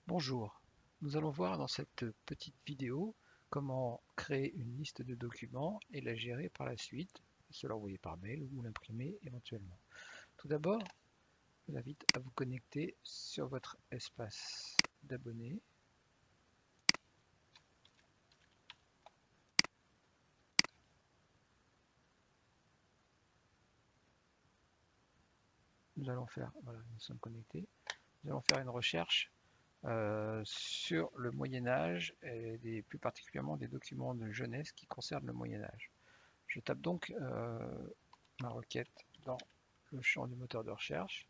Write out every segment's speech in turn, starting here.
Bonjour, nous allons voir dans cette petite vidéo comment créer une liste de documents et la gérer par la suite, se l'envoyer par mail ou l'imprimer éventuellement. Tout d'abord, je vous invite à vous connecter sur votre espace d'abonnés. Nous allons faire, voilà, nous sommes connectés. Nous allons faire une recherche sur le Moyen Âge et plus particulièrement des documents de jeunesse qui concernent le Moyen Âge. Je tape donc ma requête dans le champ du moteur de recherche.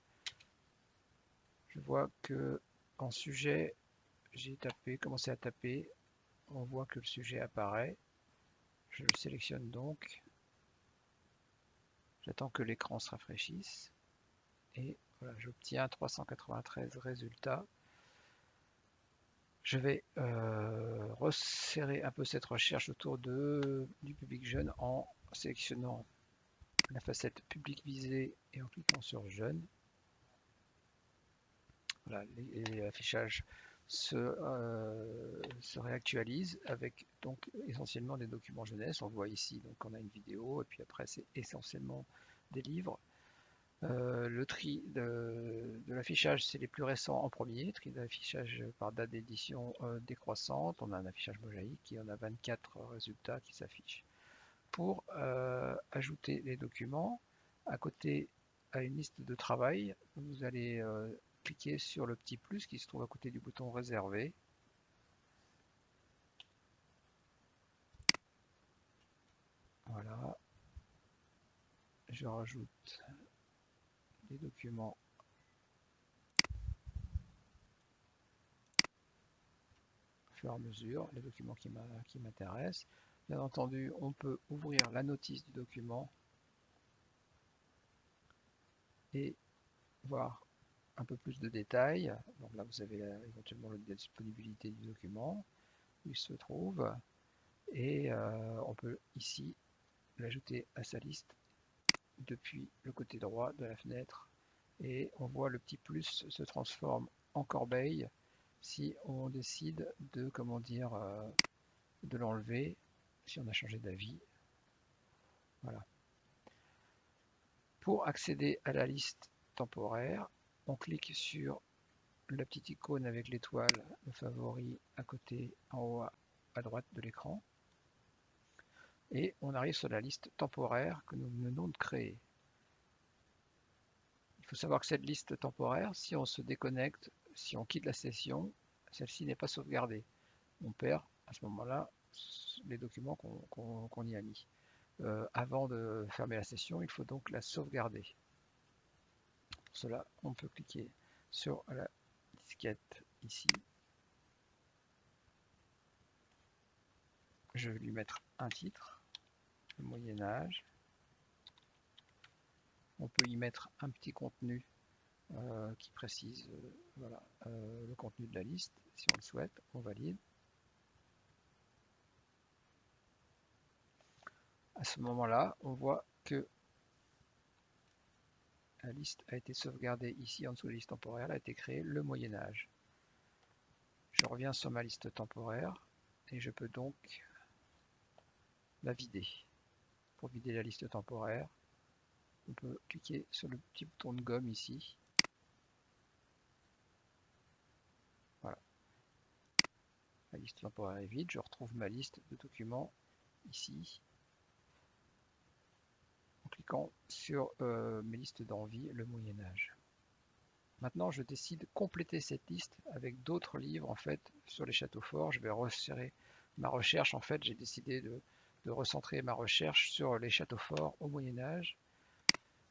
Je vois que en sujet, j'ai commencé à taper, on voit que le sujet apparaît. Je le sélectionne donc, j'attends que l'écran se rafraîchisse et voilà, j'obtiens 393 résultats. Je vais resserrer un peu cette recherche autour du public jeune en sélectionnant la facette public visé et en cliquant sur jeune. Voilà, l'affichage se réactualise avec donc essentiellement des documents jeunesse. On voit ici donc on a une vidéo et puis après c'est essentiellement des livres. Le tri de l'affichage, c'est les plus récents en premier, tri d'affichage par date d'édition décroissante. On a un affichage mosaïque et on a 24 résultats qui s'affichent. Pour ajouter les documents, à côté à une liste de travail, vous allez cliquer sur le petit plus qui se trouve à côté du bouton réservé. Voilà, je rajoute des documents au fur et à mesure, les documents qui m'intéressent. Bien entendu, on peut ouvrir la notice du document et voir un peu plus de détails. Donc là, vous avez éventuellement la disponibilité du document, où il se trouve, et on peut ici l'ajouter à sa liste depuis le côté droit de la fenêtre et on voit le petit plus se transforme en corbeille si on décide de comment dire de l'enlever si on a changé d'avis. Voilà. Pour accéder à la liste temporaire, on clique sur la petite icône avec l'étoile, le favori à côté en haut à droite de l'écran et on arrive sur la liste temporaire que nous venons de créer. Il faut savoir que cette liste temporaire, si on se déconnecte, si on quitte la session, celle-ci n'est pas sauvegardée. On perd à ce moment-là les documents qu'on y a mis. Avant de fermer la session, il faut donc la sauvegarder. Pour cela, on peut cliquer sur la disquette ici. Je vais lui mettre un titre, le Moyen Âge. On peut y mettre un petit contenu qui précise voilà, le contenu de la liste. Si on le souhaite, on valide. À ce moment-là, on voit que la liste a été sauvegardée ici en dessous de la liste temporaire, elle a été créée le Moyen Âge. Je reviens sur ma liste temporaire et je peux donc la vider. Pour vider la liste temporaire, on peut cliquer sur le petit bouton de gomme ici. Voilà. La liste temporaire est vide, je retrouve ma liste de documents ici en cliquant sur mes listes d'envie, le Moyen Âge. Maintenant, je décide de compléter cette liste avec d'autres livres en fait sur les châteaux forts. Je vais resserrer ma recherche. En fait, j'ai décidé de recentrer ma recherche sur les châteaux forts au Moyen Âge.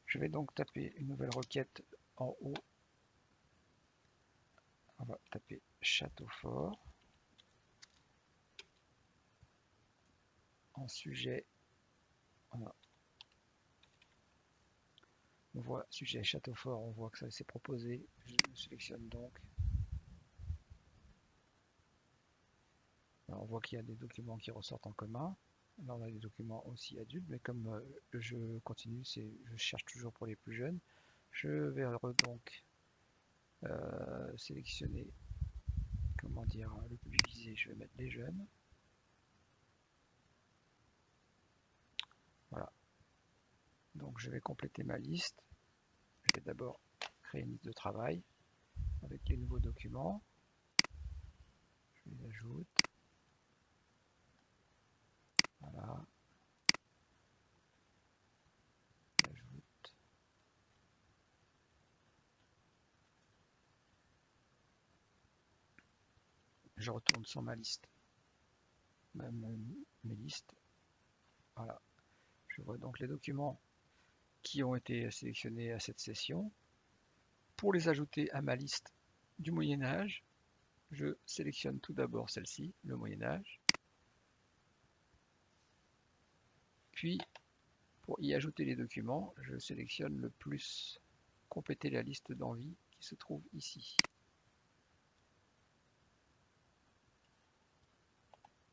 Je vais donc taper une nouvelle requête en haut. On va taper château fort. En sujet, on voit sujet château fort, on voit que ça s'est proposé. Je sélectionne donc. Alors, on voit qu'il y a des documents qui ressortent en commun. Là, on a des documents aussi adultes, mais comme je continue, je cherche toujours pour les plus jeunes. Je vais donc sélectionner comment dire, le public visé, je vais mettre les jeunes. Voilà. Donc je vais compléter ma liste. Je vais d'abord créer une liste de travail avec les nouveaux documents. Je les ajoute. Voilà. J'ajoute. Je retourne sur ma liste. Mes listes. Voilà. Je vois donc les documents qui ont été sélectionnés à cette session. Pour les ajouter à ma liste du Moyen-Âge, je sélectionne tout d'abord celle-ci, le Moyen-Âge. Puis, pour y ajouter les documents, je sélectionne le plus, compléter la liste d'envie qui se trouve ici.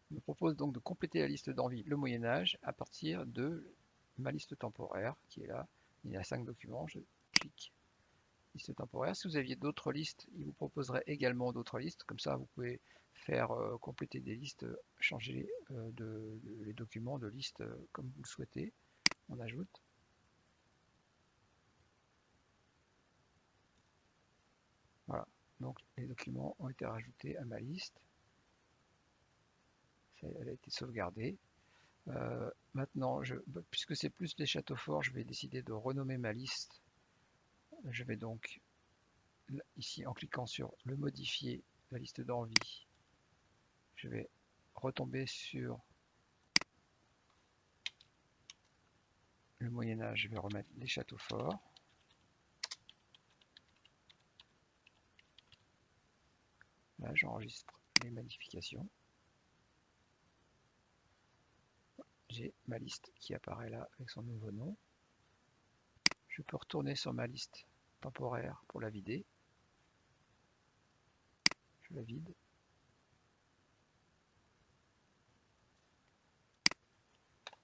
Je me propose donc de compléter la liste d'envie le Moyen-Âge à partir de ma liste temporaire qui est là. Il y a 5 documents, je clique liste temporaire. Si vous aviez d'autres listes, il vous proposerait également d'autres listes. Comme ça, vous pouvez faire compléter des listes, changer les documents de liste comme vous le souhaitez. On ajoute. Voilà, donc les documents ont été rajoutés à ma liste. Elle a été sauvegardée. Maintenant, puisque c'est plus les châteaux forts, je vais décider de renommer ma liste. Je vais donc, ici, en cliquant sur le modifier, la liste d'envie, je vais retomber sur le Moyen-Âge, je vais remettre les châteaux forts. Là, j'enregistre les modifications. J'ai ma liste qui apparaît là avec son nouveau nom. Je peux retourner sur ma liste temporaire pour la vider. Je la vide.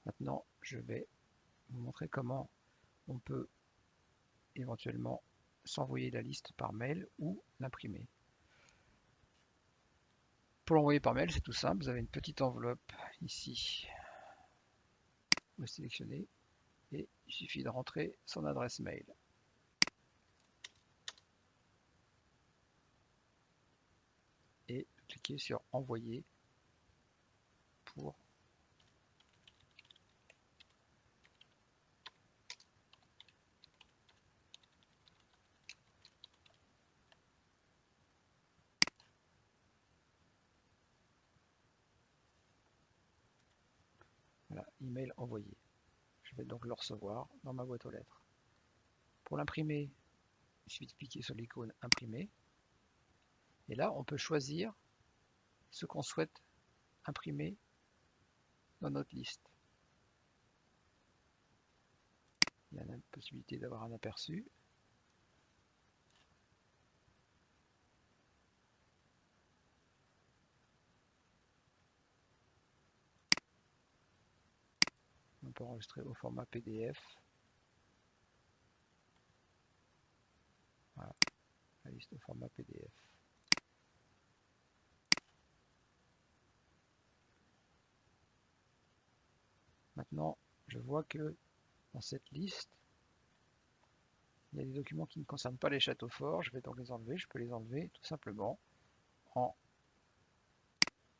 Maintenant, je vais vous montrer comment on peut éventuellement s'envoyer la liste par mail ou l'imprimer. Pour l'envoyer par mail, c'est tout simple. Vous avez une petite enveloppe ici. Vous le sélectionnez et il suffit de rentrer son adresse mail. Et cliquer sur envoyer pour voilà, email envoyé. Je vais donc le recevoir dans ma boîte aux lettres. Pour l'imprimer, il suffit de cliquer sur l'icône imprimer. Et là, on peut choisir ce qu'on souhaite imprimer dans notre liste. Il y a la possibilité d'avoir un aperçu. On peut enregistrer au format PDF. Voilà, la liste au format PDF. Maintenant, je vois que dans cette liste, il y a des documents qui ne concernent pas les châteaux forts. Je vais donc les enlever. Je peux les enlever tout simplement en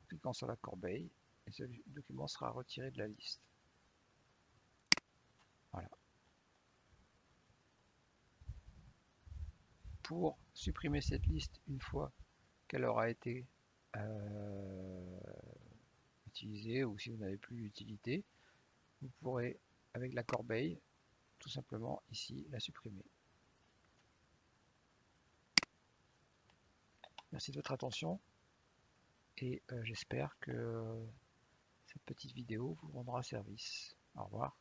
cliquant sur la corbeille. Et ce document sera retiré de la liste. Voilà. Pour supprimer cette liste une fois qu'elle aura été utilisée ou si vous n'avez plus d'utilité, vous pourrez, avec la corbeille, tout simplement ici la supprimer. Merci de votre attention et j'espère que cette petite vidéo vous rendra service. Au revoir.